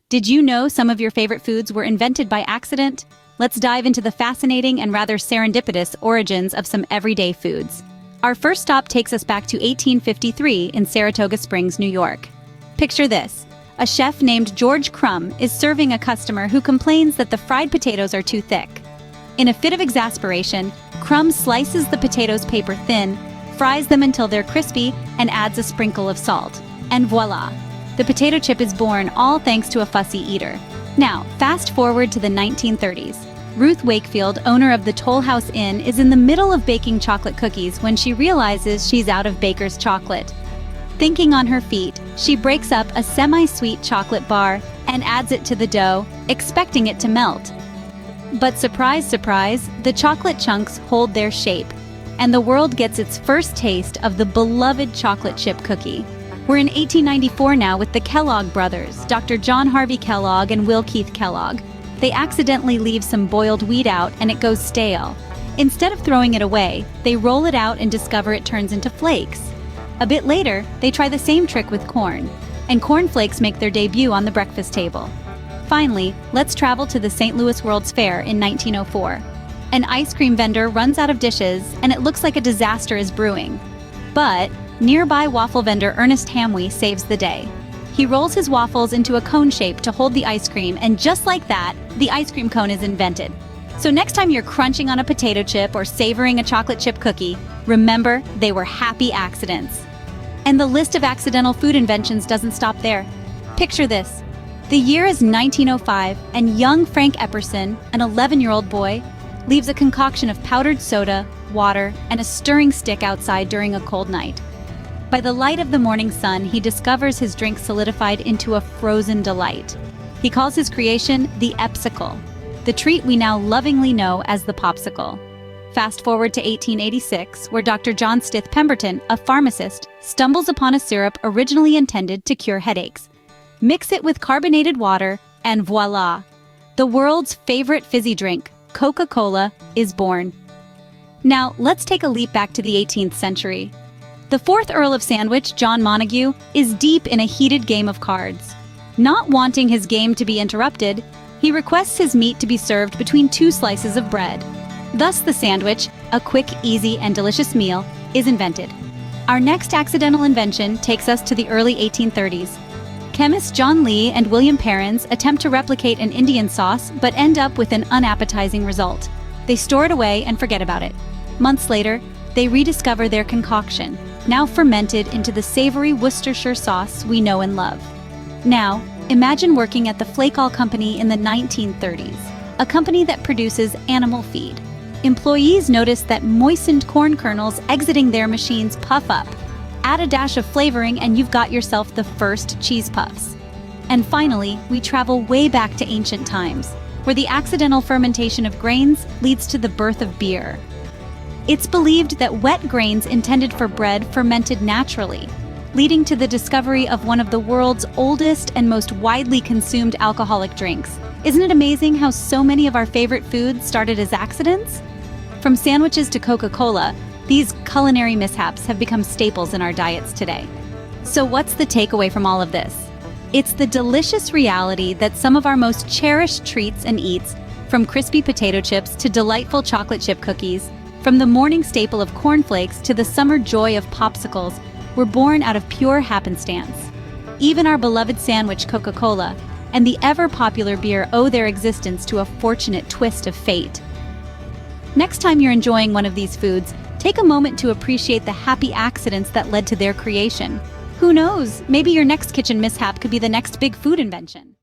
Did you know some of your favorite foods were invented by accident? Let's dive into the fascinating and rather serendipitous origins of some everyday foods. Our first stop takes us back to 1853 in Saratoga Springs, New York. Picture this. A chef named George Crum is serving a customer who complains that the fried potatoes are too thick. In a fit of exasperation, Crum slices the potatoes paper thin, fries them until they're crispy, and adds a sprinkle of salt. And voila! The potato chip is born, all thanks to a fussy eater. Now, fast forward to the 1930s. Ruth Wakefield, owner of the Toll House Inn, is in the middle of baking chocolate cookies when she realizes she's out of baker's chocolate. Thinking on her feet, she breaks up a semi-sweet chocolate bar and adds it to the dough, expecting it to melt. But surprise, surprise, the chocolate chunks hold their shape, and the world gets its first taste of the beloved chocolate chip cookie. We're in 1894 now with the Kellogg brothers, Dr. John Harvey Kellogg and Will Keith Kellogg. They accidentally leave some boiled wheat out and it goes stale. Instead of throwing it away, they roll it out and discover it turns into flakes. A bit later, they try the same trick with corn, and corn flakes make their debut on the breakfast table. Finally, let's travel to the St. Louis World's Fair in 1904. An ice cream vendor runs out of dishes and it looks like a disaster is brewing. But nearby waffle vendor Ernest Hamwi saves the day. He rolls his waffles into a cone shape to hold the ice cream, and just like that, the ice cream cone is invented. So next time you're crunching on a potato chip or savoring a chocolate chip cookie, remember they were happy accidents. And the list of accidental food inventions doesn't stop there. Picture this. The year is 1905, and young Frank Epperson, an 11-year-old boy, leaves a concoction of powdered soda, water, and a stirring stick outside during a cold night. By the light of the morning sun, he discovers his drink solidified into a frozen delight. He calls his creation the Epsicle, the treat we now lovingly know as the popsicle. Fast forward to 1886, where Dr. John Stith Pemberton, a pharmacist, stumbles upon a syrup originally intended to cure headaches. Mix it with carbonated water, and voila! The world's favorite fizzy drink, Coca-Cola, is born. Now, let's take a leap back to the 18th century. The 4th Earl of Sandwich, John Montagu, is deep in a heated game of cards. Not wanting his game to be interrupted, he requests his meat to be served between 2 slices of bread. Thus the sandwich, a quick, easy, and delicious meal, is invented. Our next accidental invention takes us to the early 1830s. Chemists John Lee and William Perrins attempt to replicate an Indian sauce but end up with an unappetizing result. They store it away and forget about it. Months later, they rediscover their concoction, now fermented into the savory Worcestershire sauce we know and love. Now, imagine working at the Flake Company in the 1930s, a company that produces animal feed. Employees notice that moistened corn kernels exiting their machines puff up. Add a dash of flavoring and you've got yourself the first cheese puffs. And finally, we travel way back to ancient times, where the accidental fermentation of grains leads to the birth of beer. It's believed that wet grains intended for bread fermented naturally, leading to the discovery of one of the world's oldest and most widely consumed alcoholic drinks. Isn't it amazing how so many of our favorite foods started as accidents? From sandwiches to Coca-Cola, these culinary mishaps have become staples in our diets today. So what's the takeaway from all of this? It's the delicious reality that some of our most cherished treats and eats, from crispy potato chips to delightful chocolate chip cookies, from the morning staple of cornflakes to the summer joy of popsicles, were born out of pure happenstance. Even our beloved sandwich Coca-Cola and the ever-popular beer owe their existence to a fortunate twist of fate. Next time you're enjoying one of these foods, take a moment to appreciate the happy accidents that led to their creation. Who knows, maybe your next kitchen mishap could be the next big food invention.